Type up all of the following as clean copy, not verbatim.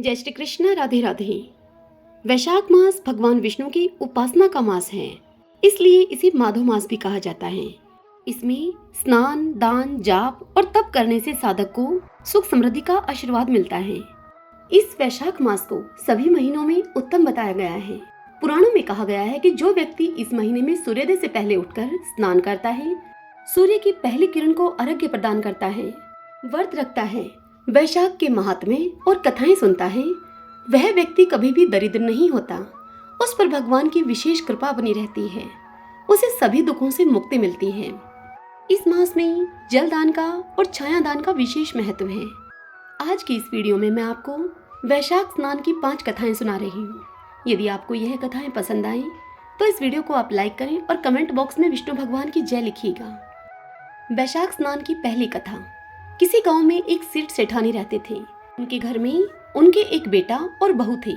जय श्री कृष्ण। राधे राधे। वैशाख मास भगवान विष्णु की उपासना का मास है, इसलिए इसे माधव मास भी कहा जाता है। इसमें स्नान, दान, जाप और तप करने से साधक को सुख समृद्धि का आशीर्वाद मिलता है। इस वैशाख मास को सभी महीनों में उत्तम बताया गया है। पुराणों में कहा गया है कि जो व्यक्ति इस महीने में सूर्योदय से पहले उठकर स्नान करता है, सूर्य की पहली किरण को अर्घ्य प्रदान करता है, व्रत रखता है, वैशाख के महात्म्य और कथाएं सुनता है, वह व्यक्ति कभी भी दरिद्र नहीं होता। उस पर भगवान की विशेष कृपा बनी रहती है, उसे सभी दुखों से मुक्ति मिलती है। इस मास में जलदान का और छाया दान का विशेष महत्व है। आज की इस वीडियो में मैं आपको वैशाख स्नान की 5 कथाएं सुना रही हूँ। यदि आपको यह कथाएं पसंद आए तो इस वीडियो को आप लाइक करें और कमेंट बॉक्स में विष्णु भगवान की जय लिखिएगा। वैशाख स्नान की पहली कथा। किसी गांव में एक सेठ सेठानी रहते थे। उनके घर में उनके एक बेटा और बहू थे।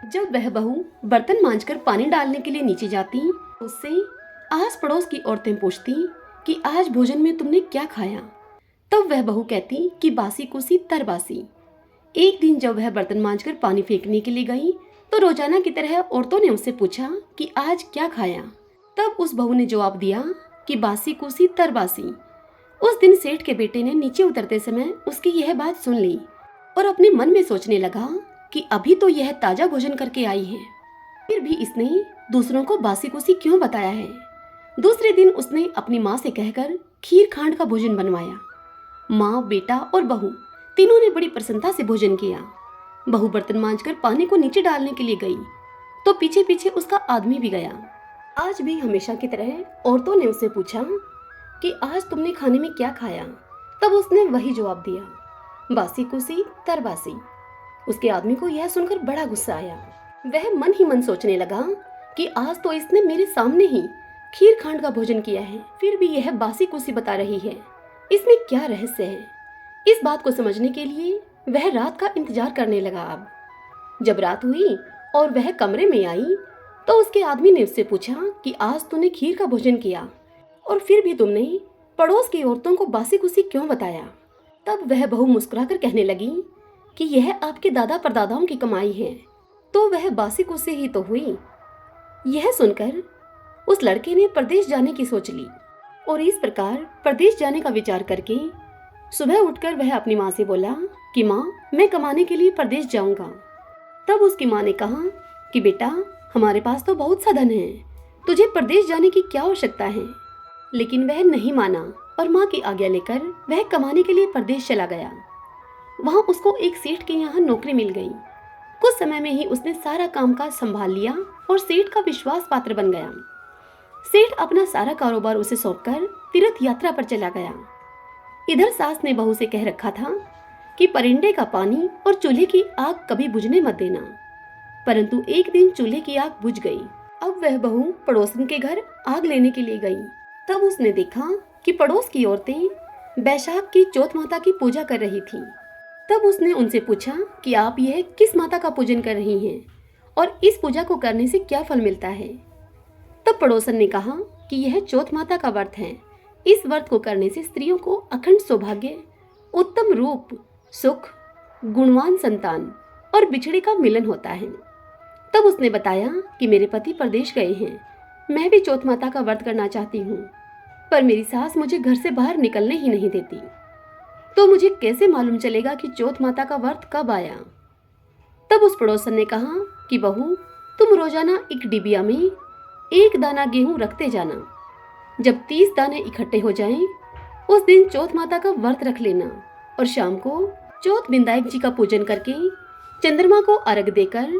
जब वह बहू बर्तन मांजकर पानी डालने के लिए नीचे जाती, उससे आस पड़ोस की औरतें पूछती कि आज भोजन में तुमने क्या खाया। तब वह बहू कहती कि बासी कुसी तरबासी। एक दिन जब वह बर्तन मांजकर पानी फेंकने के लिए गई तो रोजाना की तरह औरतों ने उससे पूछा कि आज क्या खाया। तब उस बहू ने जवाब दिया कि बासी कुसी तरबासी। उस दिन सेठ के बेटे ने नीचे उतरते समय उसकी यह बात सुन ली और अपने मन में सोचने लगा कि अभी तो यह ताजा भोजन करके आई है, फिर भी इसने दूसरों को बासी कुसी क्यों बताया है। दूसरे दिन उसने अपनी माँ से कहकर खीर खांड का भोजन बनवाया। माँ, बेटा और बहू तीनों ने बड़ी प्रसन्नता से भोजन किया। बहू बर्तन मांजकर पानी को नीचे डालने के लिए गई तो पीछे पीछे उसका आदमी भी गया। आज भी हमेशा की तरह औरतों ने उससे पूछा कि आज तुमने खाने में क्या खाया। तब उसने वही जवाब दिया, बासी कुसी तरबासी। उसके आदमी को यह सुनकर बड़ा गुस्सा आया। वह मन ही मन सोचने लगा कि आज तो इसने मेरे सामने ही खीर खांड का भोजन किया है, फिर भी यह बासी कुसी बता रही है। इसमें क्या रहस्य है। इस बात को समझने के लिए वह रात का इंतजार करने लगा। अब जब रात हुई और वह कमरे में आई तो उसके आदमी ने उससे पूछा कि आज तूने खीर का भोजन किया और फिर भी तुमने पड़ोस की औरतों को बासी कुसी क्यों बताया। तब वह बहू मुस्कुराकर कहने लगी कि यह आपके दादा परदादाओं की कमाई है, तो वह बासी कुसी ही तो हुई। यह सुनकर उस लड़के ने प्रदेश जाने की सोच ली और इस प्रकार प्रदेश जाने का विचार करके सुबह उठकर वह अपनी माँ से बोला कि माँ, मैं कमाने के लिए प्रदेश जाऊंगा। तब उसकी माँ ने कहा कि बेटा, हमारे पास तो बहुत साधन है, तुझे प्रदेश जाने की क्या आवश्यकता है। लेकिन वह नहीं माना और माँ की आज्ञा लेकर वह कमाने के लिए प्रदेश चला गया। वहाँ उसको एक सेठ के यहाँ नौकरी मिल गई। कुछ समय में ही उसने सारा कामकाज संभाल लिया और सेठ का विश्वास पात्र बन गया। सेठ अपना सारा कारोबार उसे सौंपकर तीर्थ यात्रा पर चला गया। इधर सास ने बहू से कह रखा था कि परिंदे का पानी और चूल्हे की आग कभी बुझने मत देना, परंतु एक दिन चूल्हे की आग बुझ गई। अब वह बहू पड़ोसन के घर आग लेने के लिए गई। तब उसने देखा कि पड़ोस की औरतें वैशाख की चौथ माता की पूजा कर रही थीं। तब उसने उनसे पूछा कि आप यह किस माता का पूजन कर रही हैं और इस पूजा को करने से क्या फल मिलता है। तब पड़ोसन ने कहा कि यह चौथ माता का व्रत है। इस व्रत को करने से स्त्रियों को अखंड सौभाग्य, उत्तम रूप, सुख, गुणवान संतान और बिछड़े का मिलन होता है। तब उसने बताया कि मेरे पति प्रदेश गए हैं, मैं भी चौथ माता का व्रत करना चाहती हूँ, पर मेरी सास मुझे घर से बाहर निकलने ही नहीं देती, तो मुझे कैसे मालूम चलेगा कि चौथ माता का व्रत कब आया। तब उस पड़ोसन ने कहा कि बहू, तुम रोजाना एक डिबिया में 1 दाना गेहूं रखते जाना। जब 30 दाने इकट्ठे हो जाएं, उस दिन चौथ माता का व्रत रख लेना और शाम को चौथ विनायक जी का पूजन करके चंद्रमा को अर्घ देकर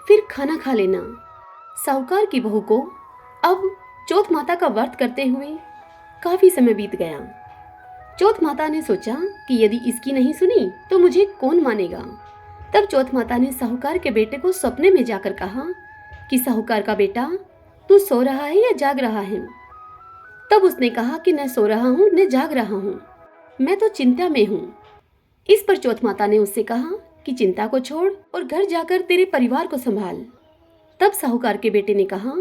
फिर खाना खा लेना। साहूकार की बहू को अब चौथ माता का व्रत करते हुए काफी समय बीत गया। चौथ माता ने सोचा कि यदि इसकी नहीं सुनी तो मुझे कौन मानेगा। तब चौथ माता ने साहूकार के बेटे को सपने में जाकर कहा कि साहूकार का बेटा, तू सो रहा है या जाग रहा है। तब उसने कहा कि न सो रहा हूँ न जाग रहा हूँ, मैं तो चिंता में हूँ। इस पर चौथ माता ने उससे कहा कि चिंता को छोड़ और घर जाकर तेरे परिवार को संभाल। तब साहूकार के बेटे ने कहा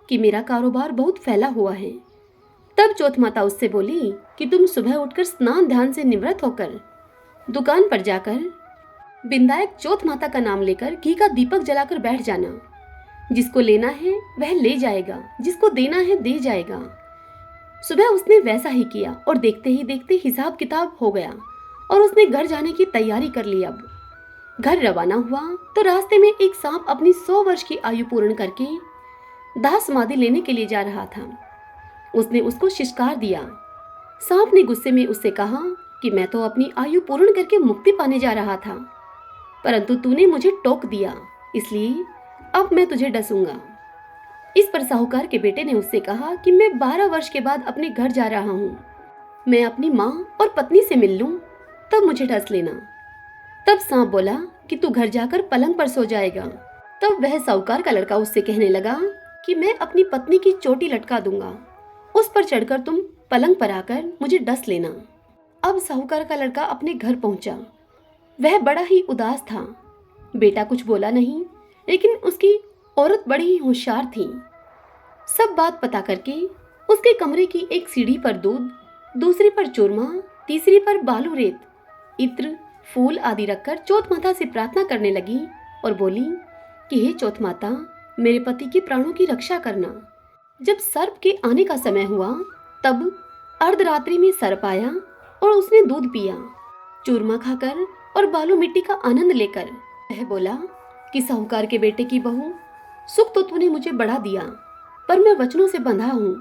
कि मेरा कारोबार बहुत फैला हुआ है। तब चौथ माता उससे बोली कि तुम सुबह उठकर स्नान ध्यान से निवृत्त होकर दुकान पर जाकर बिंदायक चौथ माता का नाम लेकर घी का दीपक जलाकर बैठ जाना। जिसको लेना है वह ले जाएगा, जिसको देना है दे जाएगा। सुबह उसने वैसा ही किया और देखते ही देखते हिसाब किताब हो गया और उसने घर जाने की तैयारी कर ली। अब घर रवाना हुआ तो रास्ते में एक सांप अपनी 100 वर्ष की आयु पूर्ण करके दाह समाधि लेने के लिए जा रहा था। उसने उसको शिष्कार दिया। सांप ने गुस्से में उससे कहा कि मैं तो अपनी आयु पूर्ण करके मुक्ति पाने जा रहा था, परंतु तूने मुझे टोक दिया, इसलिए अब मैं तुझे डसूंगा। इस पर साहूकार के बेटे ने उससे कहा कि मैं 12 वर्ष के बाद अपने घर जा रहा हूँ, मैं अपनी माँ और पत्नी से मिल लूं, तब मुझे डस लेना। तब सांप बोला कि तू घर जाकर पलंग पर सो जाएगा। तब वह साहूकार का लड़का उससे कहने लगा कि मैं अपनी पत्नी की चोटी लटका दूंगा, उस पर चढ़कर तुम पलंग पर आकर मुझे डस लेना। अब साहूकार का लड़का अपने घर पहुंचा। वह बड़ा ही उदास था। बेटा कुछ बोला नहीं, लेकिन उसकी औरत बड़ी ही होशियार थी। सब बात पता करके उसके कमरे की एक सीढ़ी पर दूध, दूसरी पर चूरमा, तीसरी पर बालू रेत, इत्र, फूल आदि रखकर चौथ माता से प्रार्थना करने लगी और बोली कि हे चौथ माता, मेरे पति के प्राणों की रक्षा करना। जब सर्प के आने का समय हुआ तब अर्धरात्रि में सर्प आया और उसने दूध पिया, चूरमा खाकर और बालू मिट्टी का आनंद लेकर। वह बोला कि साहूकार के बेटे की बहू, सुख तो तूने मुझे बढ़ा दिया, पर मैं वचनों से बंधा हूँ,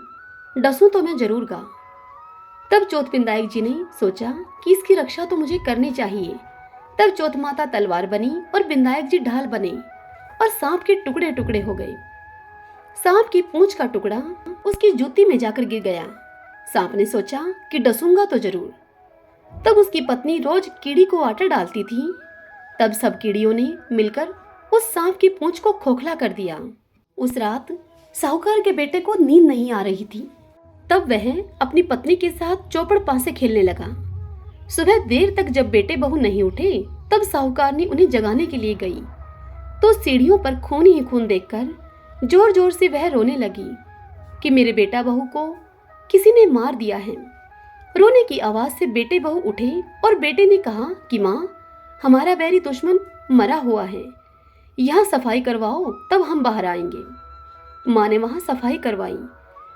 डसूं तो मैं जरूर गा। तब चौथ बिंदायक जी ने सोचा कि इसकी रक्षा तो मुझे करनी चाहिए। तब चौथ माता तलवार बनी और बिंदायक जी ढाल बने और सांप के टुकड़े टुकड़े हो गए। सांप की पूंछ का टुकड़ा उसकी जूती में जाकर गिर गया। सांप ने सोचा कि डसूंगा तो जरूर। तब उसकी पत्नी रोज कीड़ी को आटा डालती थी। तब सब कीड़ियों ने मिलकर उस सांप की पूंछ को खोखला कर दिया। उस रात साहूकार के बेटे को नींद नहीं आ रही थी। तब वह अपनी पत्नी के साथ चौपड़ पासे खेलने लगा। सुबह देर तक जब बेटे बहू नहीं उठे तब साहूकार ने उन्हें जगाने के लिए गई तो सीढ़ियों पर खून ही खून देखकर जोर जोर से वह रोने लगी कि मेरे बेटा बहू को किसी ने मार दिया है। रोने की आवाज से बेटे बहू उठे और बेटे ने कहा कि माँ, हमारा बैरी दुश्मन मरा हुआ है, यहाँ सफाई करवाओ तब हम बाहर आएंगे। माँ ने वहां सफाई करवाई।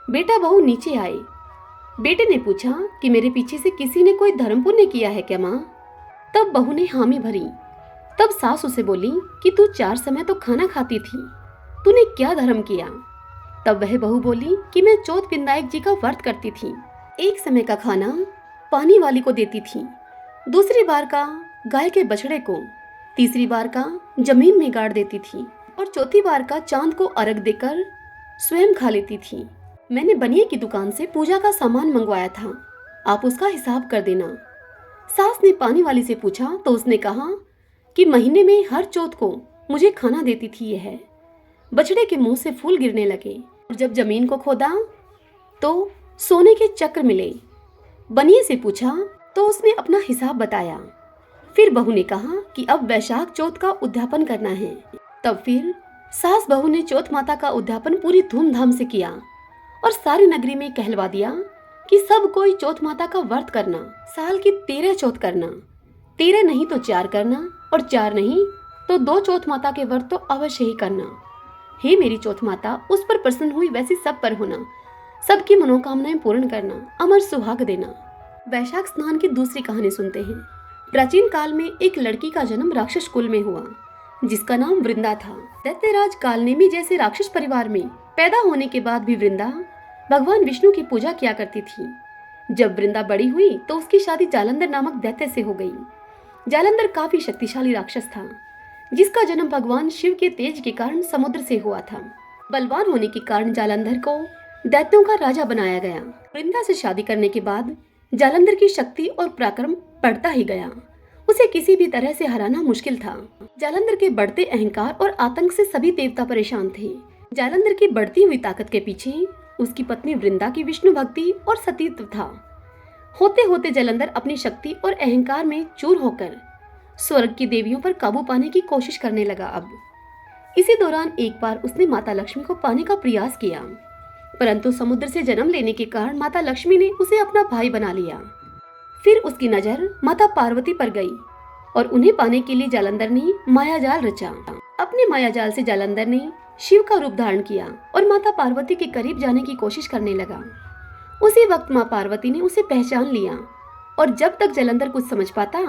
बेटा बहू नीचे आए। बेटे ने पूछा कि मेरे पीछे से किसी ने कोई धर्म पुण्य किया है क्या माँ? तब बहू ने हामी भरी। तब सास उसे बोली कि तू 4 समय तो खाना खाती थी, तूने क्या धर्म किया? तब वह बहू बोली कि मैं चौथ बिंदायक जी का व्रत करती थी। एक समय का खाना पानी वाली को देती थी, दूसरी बार का गाय के बछड़े को, तीसरी बार का जमीन में गाड़ देती थी और चौथी बार का चांद को अर्घ देकर स्वयं खा लेती थी। मैंने बनिए की दुकान से पूजा का सामान मंगवाया था, आप उसका हिसाब कर देना। सास ने पानी वाली से पूछा तो उसने कहा कि महीने में हर चौथ को मुझे खाना देती थी यह। बछड़े के मुंह से फूल गिरने लगे और जब जमीन को खोदा तो सोने के चक्र मिले। बनिए से पूछा तो उसने अपना हिसाब बताया। फिर बहू ने कहा कि अब वैशाख चौथ का उद्यापन करना है। तब फिर सास बहू ने चौथ माता का उद्यापन पूरी धूमधाम से किया और सारी नगरी में कहलवा दिया कि सब कोई चौथ माता का व्रत करना, साल की 13 चौथ करना, 13 नहीं तो 4 करना और 4 नहीं तो 2 चौथ माता के व्रत तो अवश्य ही करना। हे मेरी चौथ माता, उस पर प्रसन्न हुई वैसी सब पर होना, सबकी मनोकामनाएं पूर्ण करना, अमर सुहाग देना। वैशाख स्नान की दूसरी कहानी सुनते हैं। प्राचीन काल में एक लड़की का जन्म राक्षस कुल में हुआ जिसका नाम वृंदा था। दैत्यराज कालनेमी जैसे राक्षस परिवार में पैदा होने के बाद भी वृंदा भगवान विष्णु की पूजा किया करती थी। जब वृंदा बड़ी हुई तो उसकी शादी जालंधर नामक दैत्य से हो गई। जालंधर काफी शक्तिशाली राक्षस था जिसका जन्म भगवान शिव के तेज के कारण समुद्र से हुआ था। बलवान होने के कारण जालंधर को दैत्यों का राजा बनाया गया। वृंदा से शादी करने के बाद जालंधर की शक्ति और पराक्रम बढ़ता ही गया। उसे किसी भी तरह से हराना मुश्किल था। जालंधर के बढ़ते अहंकार और आतंक से सभी देवता परेशान थे। जालंधर की बढ़ती हुई ताकत के पीछे उसकी पत्नी वृंदा की विष्णु भक्ति और सतीत्व था। होते होते जालंधर अपनी शक्ति और अहंकार में चूर होकर स्वर्ग की देवियों पर काबू पाने की कोशिश करने लगा। अब इसी दौरान एक बार उसने माता लक्ष्मी को पाने का प्रयास किया, परंतु समुद्र से जन्म लेने के कारण माता लक्ष्मी ने उसे अपना भाई बना लिया। फिर उसकी नजर माता पार्वती पर गई। और उन्हें पाने के लिए जालंधर ने मायाजाल रचा। अपने मायाजाल से जालंधर ने शिव का रूप धारण किया और माता पार्वती के करीब जाने की कोशिश करने लगा। उसी वक्त माँ पार्वती ने उसे पहचान लिया और जब तक जालंधर कुछ समझ पाता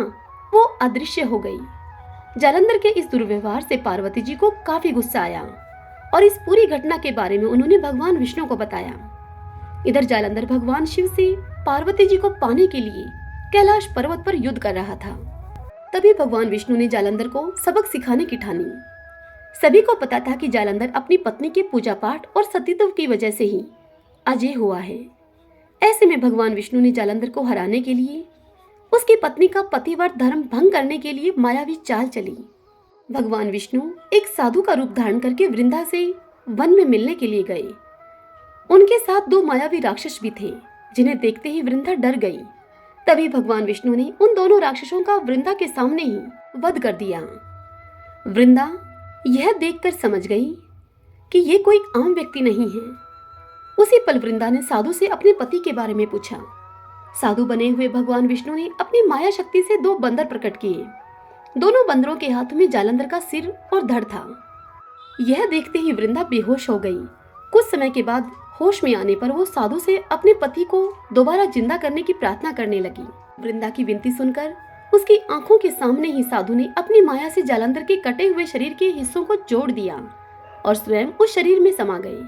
वो अदृश्य हो गई। जालंधर के इस दुर्व्यवहार से पार्वती जी को काफी गुस्सा आया और इस पूरी घटना के बारे में उन्होंने भगवान विष्णु को बताया। इधर जालंधर भगवान शिव से पार्वती जी को पाने के लिए कैलाश पर्वत पर युद्ध कर रहा था। तभी भगवान विष्णु ने जालंधर को सबक सिखाने की ठानी। सभी को पता था कि जालंधर अपनी पत्नी के पूजा पाठ और सतीत्व की वजह से ही अजय हुआ है। ऐसे में भगवान विष्णु ने जालंधर को हराने के लिए उसकी पत्नी का पतिव्रत धर्म भंग करने के लिए मायावी चाल चली। भगवान विष्णु एक साधु का रूप धारण करके वृंदा से वन में मिलने के लिए गए। उनके साथ 2 मायावी राक्षस भी थे, जिन्हें देखते ही वृंदा डर गई। तभी भगवान विष्णु ने उन दोनों राक्षसों का वृंदा के सामने ही वध कर दिया। वृंदा यह देखकर समझ गई कि ये कोई आम व्यक्ति नहीं है। उसी पल वृंदा ने साधु से अपने पति के बारे में पूछा। साधु बने हुए भगवान विष्णु ने अपनी माया शक्ति से 2 बंदर प्रकट किए। दोनों बंदरों के हाथ में जालंधर का सिर और धड़ था। यह देखते ही वृंदा बेहोश हो गई। कुछ समय के बाद होश में आने पर वो साधु से अपने पति को दोबारा जिंदा करने की प्रार्थना करने लगी। वृंदा की विनती सुनकर उसकी आंखों के सामने ही साधु ने अपनी माया से जालंधर के कटे हुए शरीर के हिस्सों को जोड़ दिया और स्वयं उस शरीर में समा गए।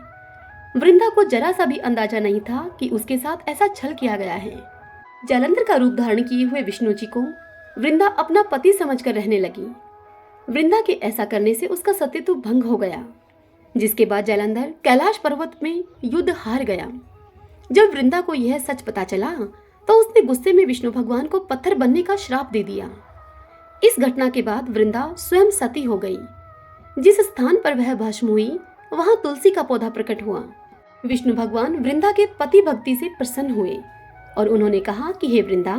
वृंदा को जरा सा भी अंदाजा नहीं था कि उसके साथ ऐसा छल किया गया है। जालंधर का रूप धारण किए हुए विष्णु जी को वृंदा अपना पति समझकर रहने लगी। वृंदा के ऐसा करने से उसका सतीत्व भंग हो गया, जिसके बाद जालंधर कैलाश पर्वत में युद्ध हार गया। जब वृंदा को यह सच पता चला तो उसने गुस्से में विष्णु भगवान को पत्थर बनने का श्राप दे दिया। इस घटना के बाद वृंदा स्वयं सती हो गई। जिस स्थान पर वह भस्म हुई वहां तुलसी का पौधा प्रकट हुआ। विष्णु भगवान वृंदा के पति भक्ति से प्रसन्न हुए और उन्होंने कहा कि हे वृंदा,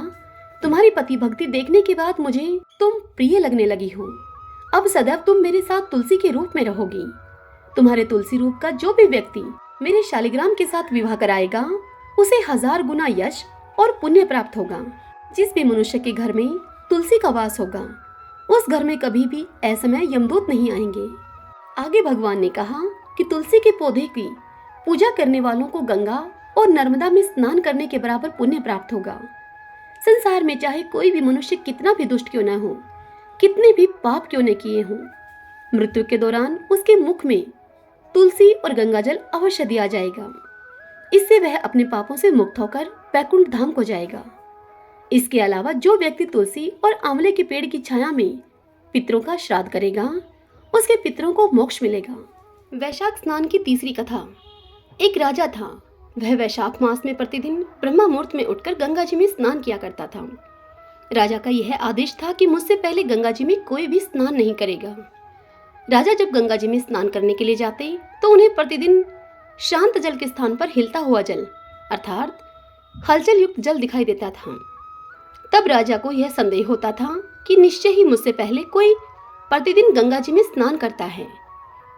तुम्हारी पति भक्ति देखने के बाद मुझे तुम प्रिय लगने लगी हो। अब सदैव तुम मेरे साथ तुलसी के रूप में रहोगी। तुम्हारे तुलसी रूप का जो भी व्यक्ति मेरे शालिग्राम के साथ विवाह कराएगा उसे 1000 गुना यश और पुण्य प्राप्त होगा। जिस भी मनुष्य के घर में तुलसी का वास होगा उस घर में कभी भी असमय यमदूत नहीं आएंगे। आगे भगवान ने कहा कि तुलसी के पौधे की पूजा करने वालों को गंगा और नर्मदा में स्नान करने के बराबर पुण्य प्राप्त होगा। संसार में चाहे कोई भी मनुष्य कितना भी दुष्ट क्यों न हो, कितने भी पाप क्यों न किए हों, मृत्यु के दौरान उसके मुख में तुलसी और गंगाजल अवश्य दिया जाएगा। इससे वह अपने पापों से मुक्त होकर वैकुंठ धाम को जाएगा। इसके अलावा जो व्यक्ति तुलसी और आंवले के पेड़ की छाया में पितरों का श्राद्ध करेगा उसके पितरों को मोक्ष मिलेगा। वैशाख स्नान की तीसरी कथा। एक राजा था। वह वैशाख मास में प्रतिदिन ब्रह्मा मुहूर्त में उठकर गंगा जी में स्नान किया करता था। राजा का यह आदेश था कि मुझसे पहले गंगा जी में कोई भी स्नान नहीं करेगा। राजा जब गंगा जी में स्नान करने के लिए जाते तो उन्हें प्रतिदिन शांत जल के स्थान पर हिलता हुआ जल अर्थात हलचल युक्त जल दिखाई देता था। तब राजा को यह संदेह होता था कि निश्चय ही मुझसे पहले कोई प्रतिदिन गंगा जी में स्नान करता है।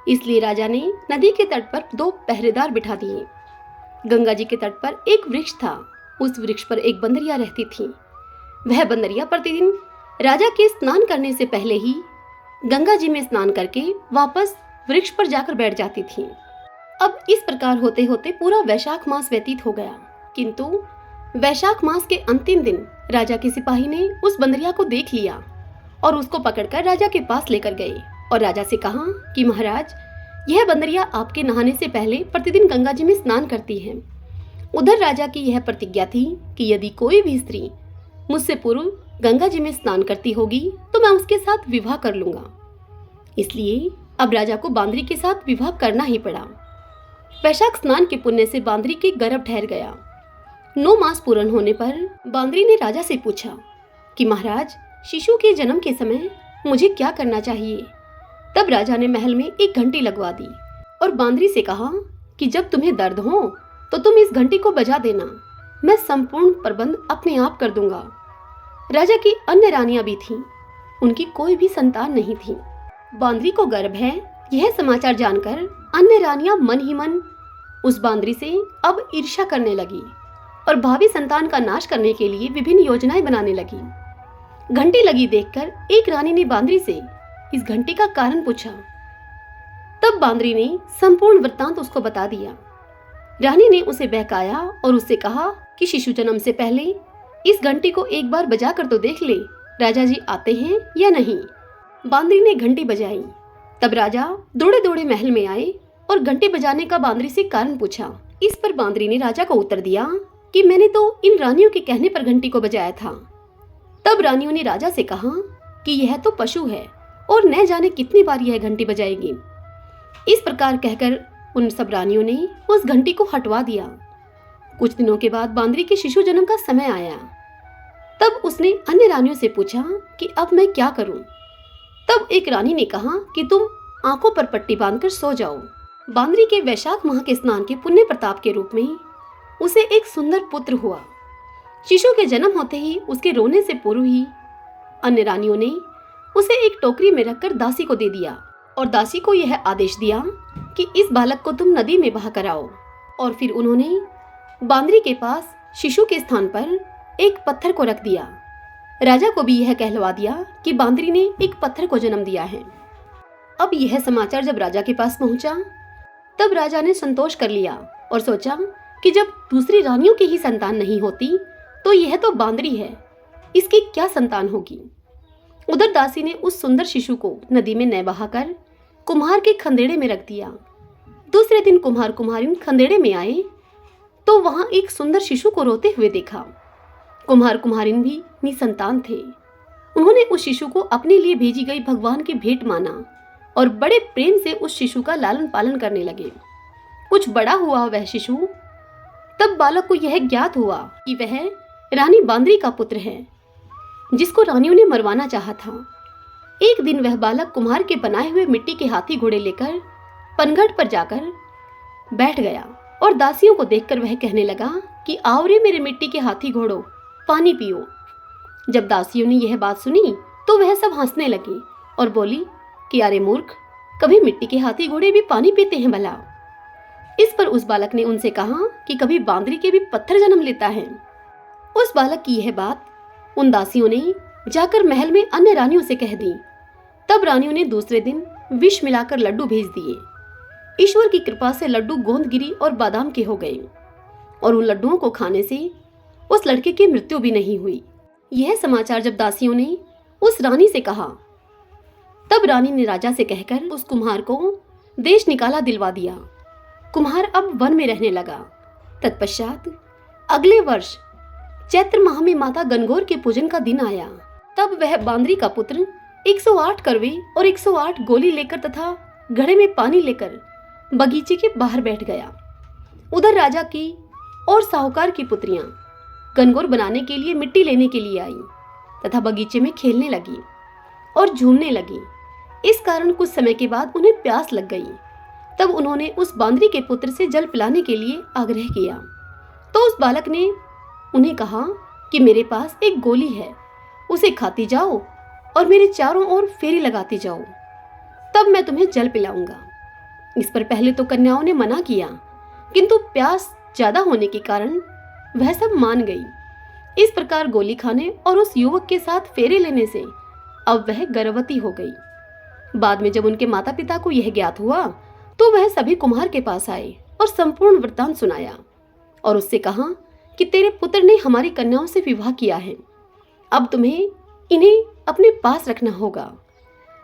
इसलिए राजा ने नदी के तट पर 2 पहरेदार बिठा दिए। गंगा जी के तट पर एक वृक्ष था। उस वृक्ष पर एक बंदरिया रहती थी। वह बंदरिया प्रतिदिन राजा के स्नान करने से पहले ही गंगा जी में स्नान करके वापस वृक्ष पर जाकर बैठ जाती थी। अब इस प्रकार होते होते पूरा वैशाख मास व्यतीत हो गया, किंतु वैशाख मास के अंतिम दिन राजा के सिपाही ने उस बंदरिया को देख लिया और उसको पकड़कर राजा के पास लेकर गए और राजा से कहा कि महाराज, यह बंदरिया आपके नहाने से पहले प्रतिदिन गंगा जी में स्नान करती है। उधर राजा की यह प्रतिज्ञा थी कि यदि कोई भी स्त्री मुझसे पूर्व गंगा जी में स्नान करती होगी तो मैं उसके साथ विवाह कर लूंगा। इसलिए अब राजा को बांदरी के साथ विवाह करना ही पड़ा। वैशाख स्नान के पुण्य से बांदरी के गर्भ ठहर गया। 9 मास पूर्ण होने पर बांदरी ने राजा से पूछा कि महाराज, शिशु के जन्म के समय मुझे क्या करना चाहिए। तब राजा ने महल में एक घंटी लगवा दी और बांदरी से कहा कि जब तुम्हें दर्द हो तो तुम इस घंटी को बजा देना, मैं संपूर्ण प्रबंध अपने आप कर दूंगा। राजा की अन्य रानियां भी थीं, उनकी कोई भी संतान नहीं थी। बांदरी को गर्भ है यह समाचार जानकर अन्य रानियां मन ही मन उस बांदरी से अब ईर्ष्या करने लगी और भावी संतान का नाश करने के लिए विभिन्न योजनाएं बनाने लगी। घंटी लगी देखकर एक रानी ने बांदरी से इस घंटी का कारण पूछा। तब बांदरी ने संपूर्ण वृत्तांत उसको बता दिया। रानी ने उसे बहकाया और उससे कहा कि शिशु जन्म से पहले इस घंटी को एक बार बजा कर तो देख ले, राजा जी आते हैं या नहीं। बांदरी ने घंटी बजाई। तब राजा दौड़े दौड़े महल में आए और घंटी बजाने का बांदरी से कारण पूछा। इस पर बांदरी ने राजा को उत्तर दिया कि मैंने तो इन रानियों के कहने पर घंटी को बजाया था। तब रानियों ने राजा से कहा कि यह तो पशु है और न जाने कितनी बार यह घंटी बजाएगी। इस प्रकार कहकर उन सब रानियों ने उस घंटी को हटवा दिया। कुछ दिनों के बाद बांदरी के शिशु जन्म का समय आया। तब उसने अन्य रानियों से पूछा कि अब मैं क्या करूं। तब एक रानी ने कहा कि तुम आंखों पर पट्टी बांधकर सो जाओ। बांदरी के वैशाख माह के स्नान के पुण्य प्रताप के रूप में उसे एक सुंदर पुत्र हुआ। शिशु के जन्म होते ही उसके रोने से पूर्व ही अन्य रानियों ने उसे एक टोकरी में रखकर दासी को दे दिया और दासी को यह आदेश दिया कि इस बालक को तुम नदी में बहा कर आओ। और फिर उन्होंने बांदरी के पास शिशु के स्थान पर एक पत्थर को रख दिया। राजा को भी यह कहलवा दिया कि बांदरी ने एक पत्थर को जन्म दिया है। अब यह समाचार जब राजा के पास पहुंचा तब राजा ने संतोष कर लिया और सोचा कि जब दूसरी रानियों की ही संतान नहीं होती तो यह तो बांदरी है, इसकी क्या संतान होगी। उधर दासी ने उस सुंदर शिशु को नदी में न बहाकर कुम्हार के खंदेड़े में रख दिया। दूसरे दिन कुम्हार कुम्हारिन खंदेड़े में आए तो वहां एक सुंदर शिशु को रोते हुए देखा। कुम्हार कुम्हारिन भी निसंतान थे। उन्होंने उस शिशु को अपने लिए भेजी गई भगवान की भेंट माना और बड़े प्रेम से उस शिशु का लालन पालन करने लगे। कुछ बड़ा हुआ वह शिशु, तब बालक को यह ज्ञात हुआ कि वह रानी बांदरी का पुत्र है जिसको रानियों ने मरवाना चाहा था। एक दिन वह बालक कुम्हार के बनाए हुए मिट्टी के हाथी घोड़े लेकर पनघट पर जाकर बैठ गया और दासियों को देखकर वह कहने लगा कि आओ रे मेरे मिट्टी के हाथी घोड़ों, पानी पियो। जब दासियों ने यह बात सुनी तो वह सब हंसने लगी और बोली कि अरे मूर्ख, कभी मिट्टी के हाथी घोड़े भी पानी पीते हैं भला। इस पर उस बालक ने उनसे कहा कि कभी बांदरी के भी पत्थर जन्म लेता है। उस बालक की यह बात उन दासियों ने जाकर महल में अन्य रानियों से कह दी। तब रानियों ने दूसरे दिन विष मिलाकर लड्डू भेज दिए। ईश्वर की कृपा से लड्डू गोंदगिरी और बादाम के हो गए और उन लड्डुओं को खाने से उस लड़के की मृत्यु भी नहीं हुई। यह समाचार जब दासियों ने उस रानी से कहा तब रानी ने राजा से कहकर उस कुम्हार को देश निकाला दिलवा दिया। कुम्हार अब वन में रहने लगा। तत्पश्चात अगले वर्ष चैत्र माह में माता गणगौर के पूजन का दिन आया। तब वह बांदरी का पुत्र 108 करवे और 108 गोली लेकर तथा घड़े में पानी लेकर बगीचे के बाहर बैठ गया। उधर राजा की और साहूकार की पुत्रियां गणगौर बनाने के लिए मिट्टी लेने के लिए आई तथा बगीचे में खेलने लगी और झूमने लगी। इस कारण कुछ समय के बाद उन्हें प्यास लग गई। तब उन्होंने उस बांदरी के पुत्र से जल पिलाने के लिए आग्रह किया। तो उस बालक ने उन्हें कहा कि मेरे पास एक गोली है, उसे खाती जाओ और मेरे चारों ओर फेरी लगाती जाओ, तब मैं तुम्हें जल पिलाऊंगा। इस पर पहले तो कन्याओं ने मना किया, किंतु प्यास ज्यादा होने के कारण वह सब मान गई। इस प्रकार गोली खाने और उस युवक के साथ फेरे लेने से अब वह गर्भवती हो गई। बाद में जब उनके माता पिता को यह ज्ञात हुआ तो वह सभी कुम्हार के पास आए और संपूर्ण वृत्तांत सुनाया और उससे कहा कि तेरे पुत्र ने हमारी कन्याओं से विवाह किया है, अब तुम्हें इन्हें अपने पास रखना होगा।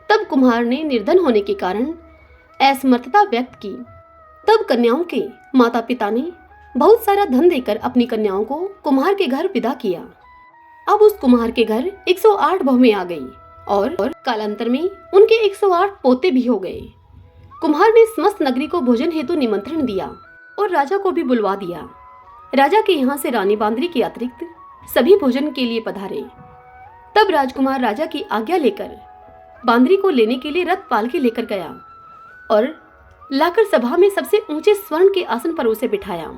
तब कुम्हार ने निर्धन होने के कारण असमर्थता व्यक्त की। तब कन्याओं के माता पिता ने बहुत सारा धन देकर अपनी कन्याओं को कुम्हार के घर विदा किया। अब उस कुम्हार के घर 108 बहुएं आ गई और कालांतर में उनके 108 पोते भी हो गए। कुम्हार ने समस्त नगरी को भोजन हेतु निमंत्रण दिया और राजा को भी बुलवा दिया। राजा के यहाँ से रानी बांदरी के अतिरिक्त सभी भोजन के लिए पधारे। तब राजकुमार राजा की आज्ञा लेकर बांदरी को लेने के लिए रथ पालकी लेकर गया और लाकर सभा में सबसे ऊंचे स्वर्ण के आसन पर उसे बिठाया।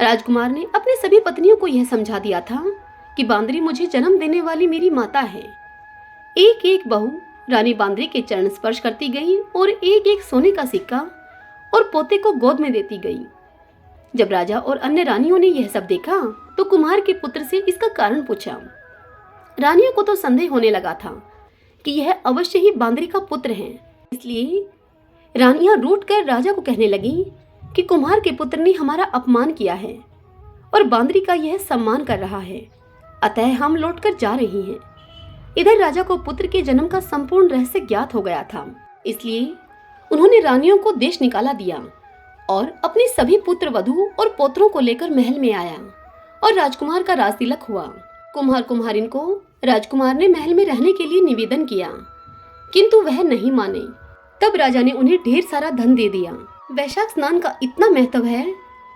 राजकुमार ने अपने सभी पत्नियों को यह समझा दिया था कि बांदरी मुझे जन्म देने वाली मेरी माता है। एक एक बहू रानी बांदरी के चरण स्पर्श करती गई और एक एक सोने का सिक्का और पोते को गोद में देती गई। जब राजा और अन्य रानियों ने यह सब देखा तो कुम्हार के पुत्र से इसका कारण पूछा। रानियों को तो संदेह होने लगा था कि यह अवश्य ही बांदरी का पुत्र है। इसलिए रानियां रूठ कर राजा को कहने लगी कि कुम्हार के पुत्र ने हमारा अपमान किया है और बांदरी का यह सम्मान कर रहा है, अतः हम लौटकर जा रही हैं। इधर राजा को पुत्र के जन्म का संपूर्ण रहस्य ज्ञात हो गया था, इसलिए उन्होंने रानियों को देश निकाला दिया और अपने सभी पुत्र वधू और पोत्रों को लेकर महल में आया और राजकुमार का राज तिलक हुआ। कुम्हार कुम्हारिन को राजकुमार ने महल में रहने के लिए निवेदन किया, किंतु वह नहीं माने। तब राजा ने उन्हें ढेर सारा धन दे दिया। वैशाख स्नान का इतना महत्व है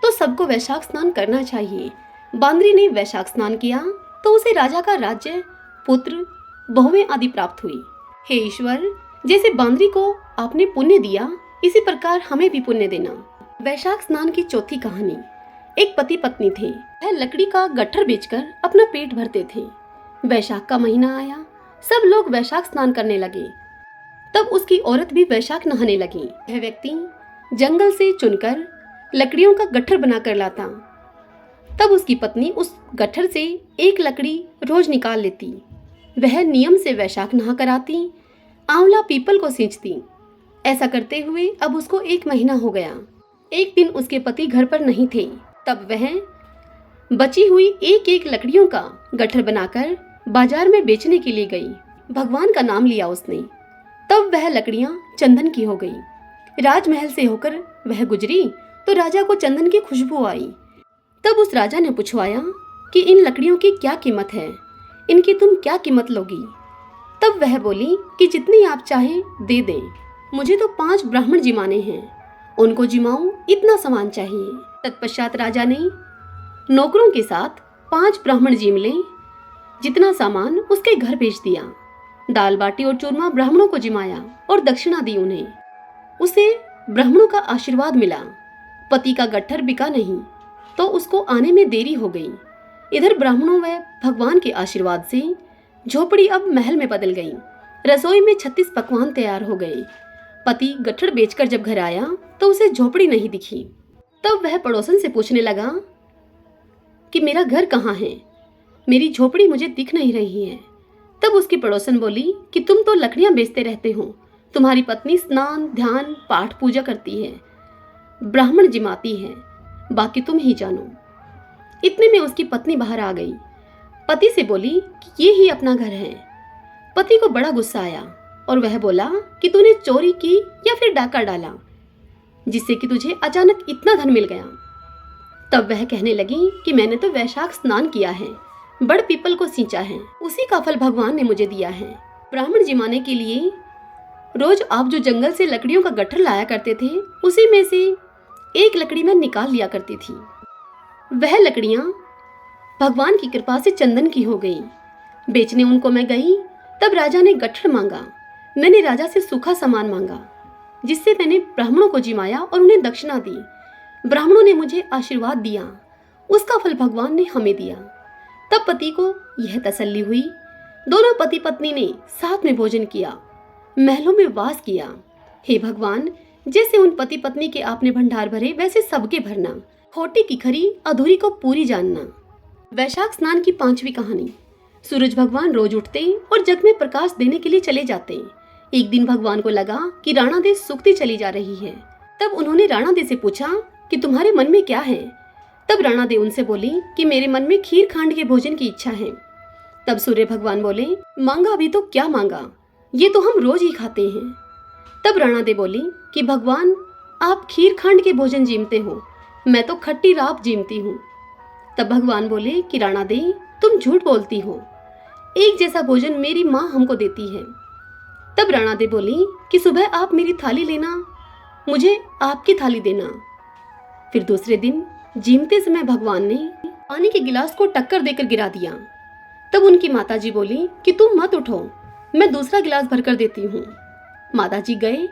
तो सबको वैशाख स्नान करना चाहिए। बांदरी ने वैशाख स्नान किया तो उसे राजा का राज्य, पुत्र, बहुएं आदि प्राप्त हुई। हे ईश्वर, जैसे बांदरी को आपने पुण्य दिया, इसी प्रकार हमें भी पुण्य देना। वैशाख स्नान की चौथी कहानी। एक पति पत्नी थे। वह लकड़ी का गट्ठर बेचकर अपना पेट भरते थे। वैशाख का महीना आया, सब लोग वैशाख स्नान करने लगे। तब उसकी औरत भी वैशाख नहाने लगी। वह व्यक्ति जंगल से चुनकर लकड़ियों का गट्ठर बनाकर लाता। तब उसकी पत्नी उस गट्ठर से एक लकड़ी रोज निकाल लेती। वह नियम से वैशाख नहा कर आती, आंवला पीपल को सींचती। ऐसा करते हुए अब उसको 1 महीना हो गया। एक दिन उसके पति घर पर नहीं थे। तब वह बची हुई एक एक लकड़ियों का गट्ठर बनाकर बाजार में बेचने के लिए गई। भगवान का नाम लिया उसने। तब वह लकड़ियां चंदन की हो गई। राजमहल से होकर वह गुजरी तो राजा को चंदन की खुशबू आई। तब उस राजा ने पूछवाया कि इन लकड़ियों की क्या कीमत है, इनकी तुम क्या कीमत लोगी? तब वह बोली कि जितनी आप चाहें दे दें, मुझे तो 5 ब्राह्मण जिमाने हैं, उनको जिमाऊं इतना सामान चाहिए। तत्पश्चात राजा ने नौकरों के साथ 5 ब्राह्मण जिम ले, जितना सामान उसके घर भेज दिया। दाल बाटी और चूरमा ब्राह्मणों को जिमाया और दक्षिणा दी उन्हें। उसे ब्राह्मणों का आशीर्वाद मिला। पति का गट्ठर बिका नहीं तो उसको आने में देरी हो गई। इधर ब्राह्मणों व भगवान के आशीर्वाद से झोपड़ी अब महल में बदल गई। रसोई में 36 पकवान तैयार हो गए। पति गट्ठर बेचकर जब घर आया तो उसे झोपड़ी नहीं दिखी। तब वह पड़ोसन से पूछने लगा कि मेरा घर कहाँ है, मेरी झोपड़ी मुझे दिख नहीं रही है। तब उसकी पड़ोसन बोली कि तुम तो लकड़ियां बेचते रहते हो, तुम्हारी पत्नी स्नान, ध्यान, पाठ, पूजा करती है, ब्राह्मण जिमाती है, बाकी तुम ही जानो। इतने में उसकी पत्नी बाहर आ गई। पति से बोली कि ये ही अपना घर है। पति को बड़ा गुस्सा आया और वह बोला कि तूने चोरी की या फिर डाका डाला, जिससे कि तुझे अचानक इतना धन मिल गया। तब वह कहने लगी कि मैंने तो वैशाख स्नान किया है, बड़ पीपल को सींचा है, उसी का फल भगवान ने मुझे दिया है। ब्राह्मण जिमाने के लिए रोज आप जो जंगल से लकड़ियों का गट्ठर लाया करते थे, उसी में से एक लकड़ी मैं निकाल लिया करती थी। वह लकड़ियां भगवान की कृपा से चंदन की हो गई। बेचने उनको मैं गई, तब राजा ने गट्ठर मांगा। मैंने राजा से सूखा सामान मांगा, जिससे मैंने ब्राह्मणों को जिमाया और उन्हें दक्षिणा दी। ब्राह्मणों ने मुझे आशीर्वाद दिया, उसका फल भगवान ने हमें दिया। तब पति को यह तसल्ली हुई। दोनों पति पत्नी ने साथ में भोजन किया, महलों में वास किया। हे भगवान, जैसे उन पति पत्नी के आपने भंडार भरे, वैसे सबके भरना। खोटी की खरी, अधूरी को पूरी जानना। वैशाख स्नान की 5वीं कहानी। सूरज भगवान रोज उठते और जग में प्रकाश देने के लिए चले जाते। एक दिन भगवान को लगा कि राणा दे सूखती चली जा रही है। तब उन्होंने राणा दे से पूछा कि तुम्हारे मन में क्या है? तब राणा दे उनसे बोली कि मेरे मन में खीर खांड के भोजन की इच्छा है। तब सूर्य भगवान बोले, मांगा भी तो क्या मांगा, ये तो हम रोज ही खाते हैं। तब राणा दे बोली कि भगवान, आप खीर खांड के भोजन जीमते हो, मैं तो खट्टी राब जीमती हूँ। तब भगवान बोले कि राणा दे, तुम झूठ बोलती हो, एक जैसा भोजन मेरी माँ हमको देती है। तब राणा दे बोली कि सुबह आप मेरी थाली लेना, मुझे आपकी थाली देना। फिर दूसरे दिन जीमते समय भगवान ने पानी के गिलास को टक्कर देकर गिरा दिया। तब उनकी माताजी बोली कि तुम मत उठो, मैं दूसरा गिलास भरकर देती हूँ। माताजी गए।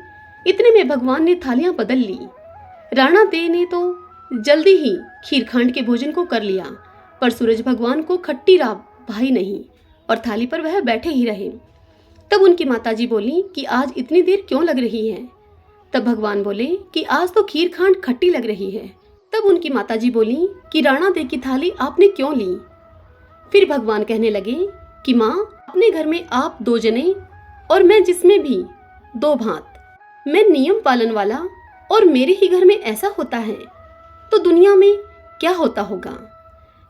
इतने में भगवान ने थालियां बदल ली। राणा दे ने तो जल्दी ही खीरखांड के भोजन को कर लिया, पर सूरज भगवान को खट्टी राब भाई नहीं और थाली पर वह बैठे ही रहे। तब उनकी माताजी बोली कि आज इतनी देर क्यों लग रही है? तब भगवान बोले कि आज तो खीरखांड खट्टी लग रही है। तब उनकी माताजी बोली कि राणा दे की थाली आपने क्यों ली? फिर भगवान कहने लगे कि माँ, अपने घर में आप 2 जने और मैं जिसमें भी 2 भांत, मैं नियम पालन वाला और मेरे ही घर में ऐसा होता है तो दुनिया में क्या होता होगा।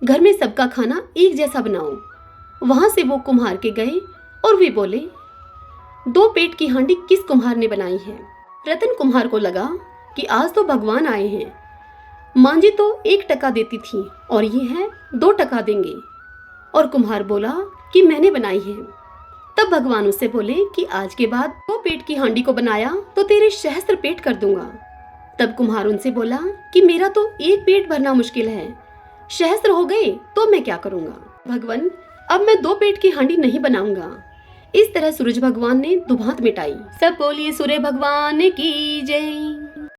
घर में सबका खाना एक जैसा बनाओ। वहां से वो कुम्हार के गए और वे बोले, 2 पेट की हांडी किस कुम्हार ने बनाई है। रतन कुम्हार को लगा कि आज तो भगवान आए हैं। मांझी तो 1 टका देती थी और ये है 2 टका देंगे। और कुम्हार बोला कि मैंने बनाई है। तब भगवान उससे बोले कि आज के बाद 2 पेट की हांडी को बनाया तो तेरे सहस्त्र पेट कर दूंगा। तब कुम्हार उनसे बोला कि मेरा तो 1 पेट भरना मुश्किल है, सहस्त्र हो गए तो मैं क्या करूंगा। भगवान, अब मैं 2 पेट की हांडी नहीं बनाऊंगा। इस तरह सूरज भगवान ने दुभांत मिटाई। सब बोलिए सूर्य भगवान की जय।